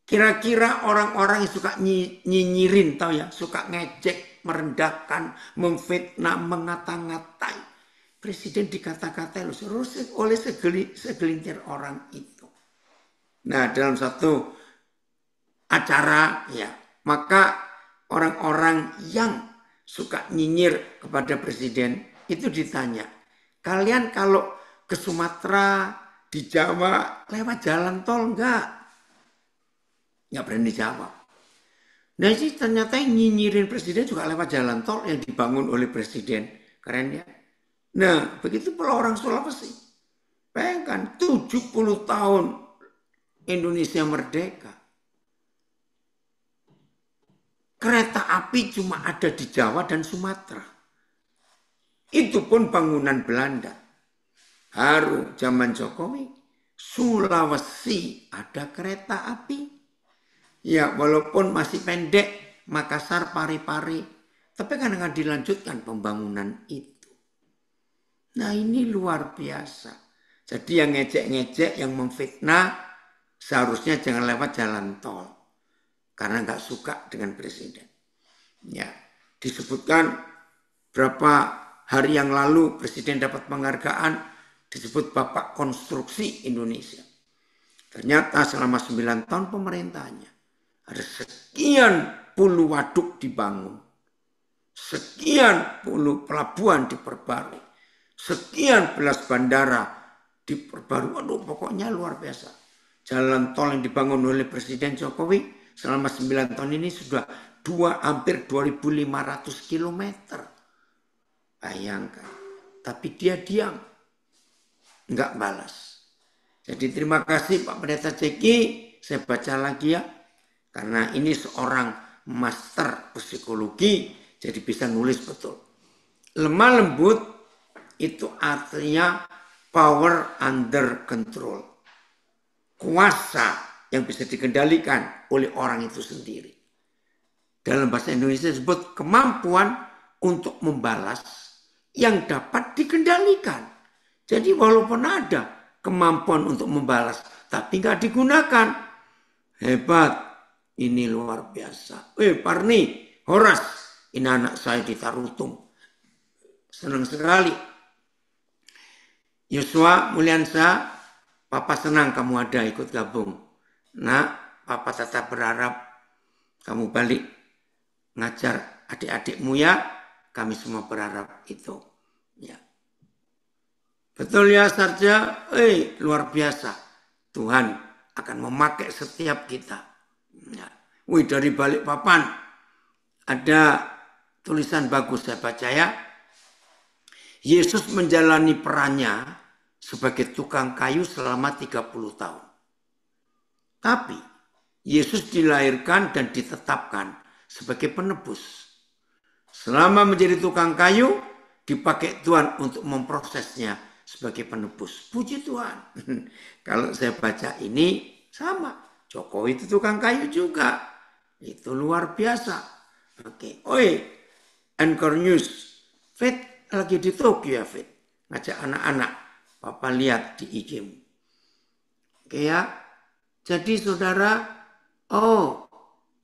kira-kira orang-orang yang suka nyinyirin, tahu ya, suka ngejek, merendahkan, memfitnah, mengata-ngatai. Presiden dikata-katai oleh segelintir orang itu. Nah, dalam satu acara, ya, maka orang-orang yang suka nyinyir kepada presiden itu ditanya, kalian kalau ke Sumatera, di Jawa, lewat jalan tol enggak? Enggak berani jawab. Nah ini ternyata yang nyinyirin presiden juga lewat jalan tol yang dibangun oleh presiden. Keren ya. Nah begitu pula orang Sulawesi. Bayangkan 70 tahun Indonesia merdeka. Kereta api cuma ada di Jawa dan Sumatera. Itu pun bangunan Belanda. Baru zaman Jokowi, Sulawesi ada kereta api. Ya walaupun masih pendek, Makassar, Pari-Pari. Tapi kan akan dilanjutkan pembangunan itu. Nah ini luar biasa. Jadi yang ngejek-ngejek, yang memfitnah, seharusnya jangan lewat jalan tol. Karena nggak suka dengan presiden. Ya, disebutkan berapa hari yang lalu presiden dapat penghargaan disebut Bapak Konstruksi Indonesia. Ternyata selama 9 tahun pemerintahnya ada sekian puluh waduk dibangun. Sekian puluh pelabuhan diperbarui. Sekian belas bandara diperbarui. Aduh pokoknya luar biasa. Jalan tol yang dibangun oleh Presiden Jokowi selama 9 tahun ini sudah hampir 2.500 kilometer. Bayangkan. Tapi dia diam. Enggak balas. Jadi terima kasih Pak Pendeta Ceki. Saya baca lagi ya. Karena ini seorang master psikologi. Jadi bisa nulis betul. Lemah lembut itu artinya power under control. Kuasa yang bisa dikendalikan oleh orang itu sendiri. Dalam bahasa Indonesia disebut kemampuan untuk membalas yang dapat dikendalikan. Jadi walaupun ada kemampuan untuk membalas, tapi nggak digunakan. Hebat, ini luar biasa. Parni, Horas, ini anak saya di Tarutung. Senang sekali. Yosua Mulyansa, Papa senang kamu ada ikut gabung. Nah, Papa tetap berharap kamu balik ngajar adik-adikmu ya. Kami semua berharap itu. Ya. Betul ya Sarja, luar biasa. Tuhan akan memakai setiap kita. Ya. Dari balik papan ada tulisan bagus saya baca ya. Yesus menjalani perannya sebagai tukang kayu selama 30 tahun. Tapi Yesus dilahirkan dan ditetapkan sebagai penebus. Selama menjadi tukang kayu, dipakai Tuhan untuk memprosesnya sebagai penebus. Puji Tuhan. Kalau saya baca ini sama. Jokowi itu tukang kayu juga. Itu luar biasa. Oke. Oi, Anchor News. Fit lagi di Tokyo ya, Fit. Ngajak anak-anak. Papa lihat di IG-mu. Oke ya. Jadi saudara,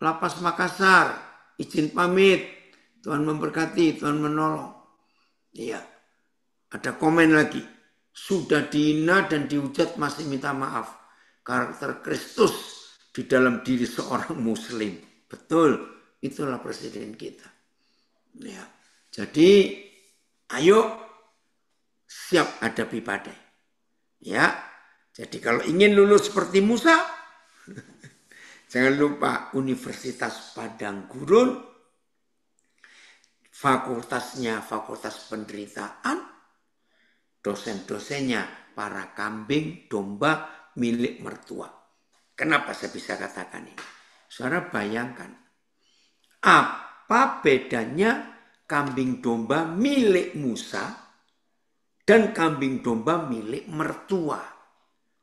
Lapas Makassar, izin pamit. Tuhan memberkati, Tuhan menolong. Iya. Ada komen lagi. Sudah dihina dan dihujat masih minta maaf. Karakter Kristus di dalam diri seorang muslim. Betul. Itulah presiden kita. Ya. Jadi ayo siap hadapi badai. Ya. Jadi kalau ingin lulus seperti Musa, jangan lupa Universitas Padang Gurun, fakultasnya fakultas penderitaan, dosen-dosennya para kambing domba milik mertua. Kenapa saya bisa katakan ini? Saudara bayangkan, apa bedanya kambing domba milik Musa dan kambing domba milik mertua?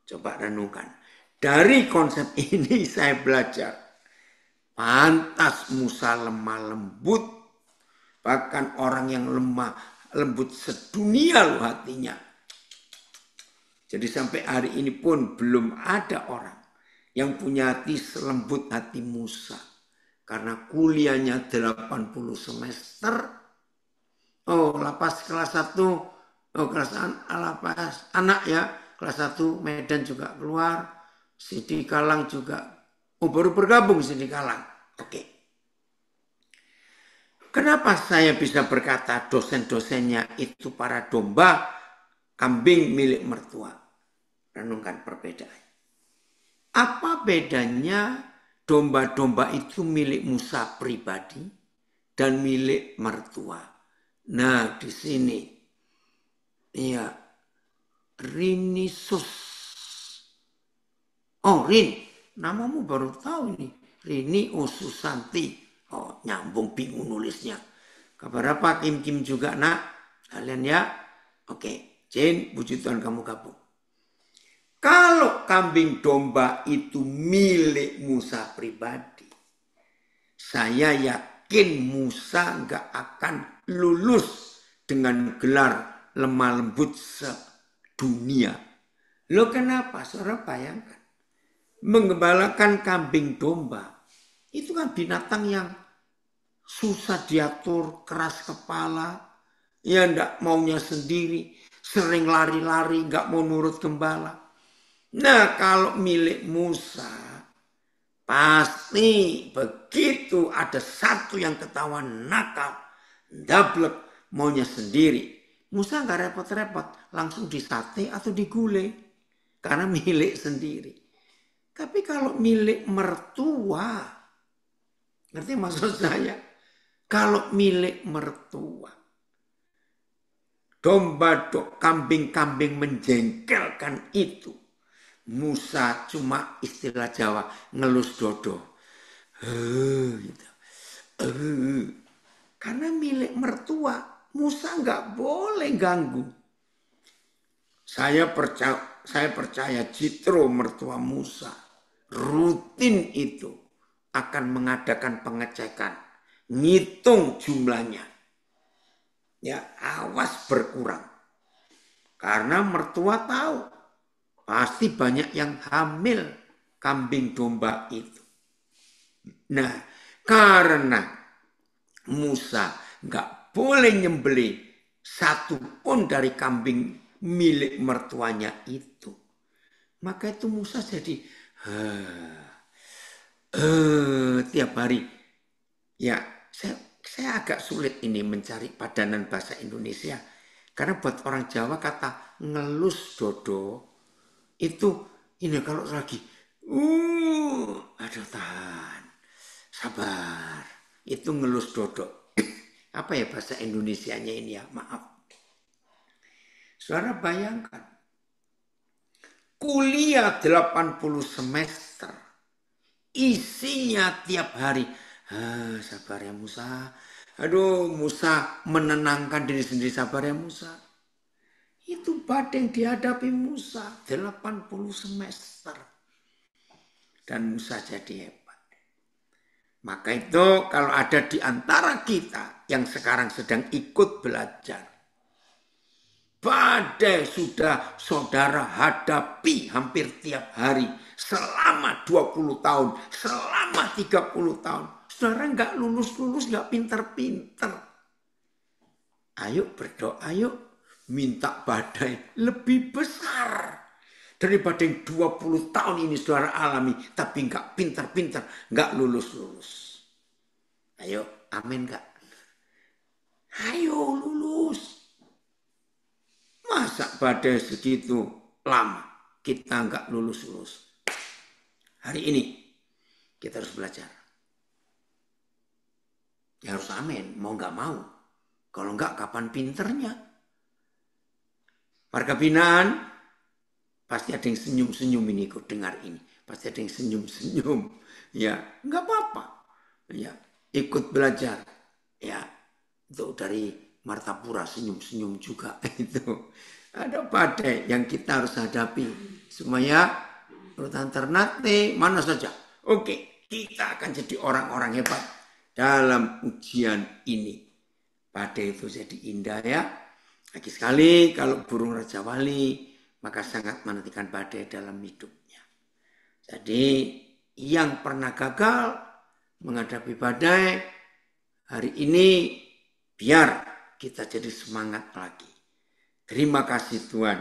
Coba renungkan. Dari konsep ini saya belajar. Pantas Musa lemah lembut. Bahkan orang yang lemah lembut sedunia loh hatinya. Jadi sampai hari ini pun belum ada orang yang punya hati selembut hati Musa. Karena kuliahnya 80 semester. Lapas kelas 1. Lapas anak ya. Kelas 1 Medan juga keluar. Sidi Kalang juga. Baru bergabung Sidi Kalang. Oke. Kenapa saya bisa berkata dosen-dosennya itu para domba kambing milik mertua? Renungkan perbedaan. Apa bedanya domba-domba itu milik Musa pribadi dan milik mertua? Nah, di sini. Iya. Rinisus. Rin. Namamu baru tahu ini. Rini Ususanti. Nyambung bingung nulisnya. Kabar apa Kim juga nak? Kalian ya? Oke. Jane, puji Tuhan kamu gabung. Kalau kambing domba itu milik Musa pribadi. Saya yakin Musa nggak akan lulus dengan gelar lemah lembut dunia. Lo kenapa? Saudara bayangkan. Menggembalakan kambing domba. Itu kan binatang yang susah diatur, keras kepala. Ya enggak maunya sendiri. Sering lari-lari, enggak mau nurut gembala. Nah kalau milik Musa. Pasti begitu ada satu yang ketahuan nakal. Dablek maunya sendiri. Musa nggak repot-repot, langsung disate atau digulai. Karena milik sendiri. Tapi kalau milik mertua, ngerti maksud saya? Kalau milik mertua, kambing-kambing menjengkelkan itu. Musa cuma istilah Jawa, ngelus dodo. Gitu. Karena milik mertua. Musa nggak boleh ganggu. Saya percaya Jitro mertua Musa rutin itu akan mengadakan pengecekan, ngitung jumlahnya. Ya, awas berkurang. Karena mertua tahu pasti banyak yang hamil kambing domba itu. Nah, karena Musa nggak boleh nyembelih satu pun dari kambing milik mertuanya itu. Maka itu Musa jadi tiap hari. Ya, saya agak sulit ini mencari padanan bahasa Indonesia. Karena buat orang Jawa kata ngelus dodo itu ini kalau lagi aduh tahan. Sabar. Itu ngelus dodo. Apa ya bahasa Indonesianya ini ya? Maaf. Saudara bayangkan, kuliah 80 semester, isinya tiap hari. Sabar ya Musa. Aduh, Musa menenangkan diri sendiri, sabar ya Musa. Itu badai yang dihadapi Musa 80 semester. Dan Musa jadi hebat. Maka itu kalau ada di antara kita yang sekarang sedang ikut belajar, badai sudah saudara hadapi hampir tiap hari selama 20 tahun, selama 30 tahun. Saudara nggak lulus-lulus, nggak pinter-pinter. Ayo berdoa, ayo minta badai lebih besar daripada yang 20 tahun ini saudara alami, tapi nggak pinter-pinter, nggak lulus-lulus. Ayo, amin nggak? Ayo lulus. Masa badai segitu lama kita nggak lulus-lulus? Hari ini kita harus belajar. Ya harus amin, mau nggak mau. Kalau nggak kapan pinternya? Warga binaan, pasti ada yang senyum-senyum ini ikut dengar ini. Pasti ada yang senyum-senyum. Ya, nggak apa-apa. Ya, ikut belajar. Ya, itu dari Martapura senyum-senyum juga. Itu ada badai yang kita harus hadapi. Semuanya urutan Ternate mana saja. Oke, kita akan jadi orang-orang hebat dalam ujian ini. Badai itu jadi indah ya. Lagi sekali kalau burung Raja Wali maka sangat menantikan badai dalam hidupnya. Jadi yang pernah gagal menghadapi badai, hari ini biar kita jadi semangat lagi. Terima kasih Tuhan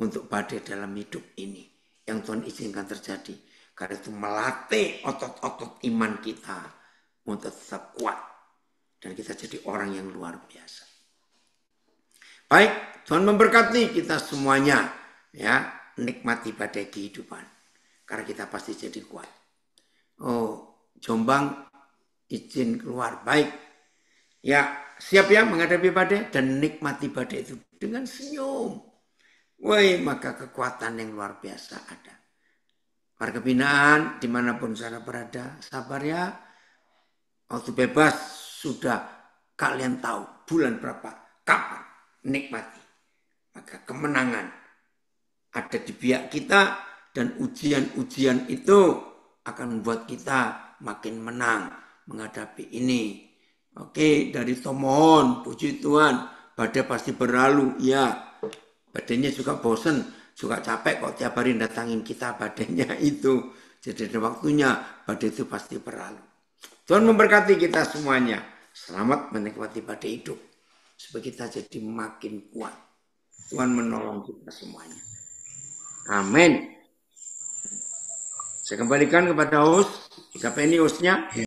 untuk badai dalam hidup ini yang Tuhan izinkan terjadi. Karena itu melatih otot-otot iman kita untuk tetap kuat. Dan kita jadi orang yang luar biasa. Baik, Tuhan memberkati kita semuanya. Ya, nikmati badai kehidupan. Karena kita pasti jadi kuat. Oh, Jombang izin keluar. Baik. Ya, siap ya menghadapi badai dan nikmati badai itu dengan senyum. Woi, maka kekuatan yang luar biasa ada. Warga binaan dimanapun saudara berada, sabar ya. Waktu bebas sudah kalian tahu bulan berapa, kapan, nikmati. Maka kemenangan ada di pihak kita dan ujian-ujian itu akan membuat kita makin menang menghadapi ini. Oke, dari Tomohon, puji Tuhan, badai pasti berlalu. Ya, badainya juga bosen, juga capek kok tiap hari datangin kita badainya itu. Jadi ada waktunya, badai itu pasti berlalu. Tuhan memberkati kita semuanya. Selamat menikmati badai hidup. Supaya kita jadi makin kuat. Tuhan menolong kita semuanya. Amin. Saya kembalikan kepada host. Siapa ini hostnya?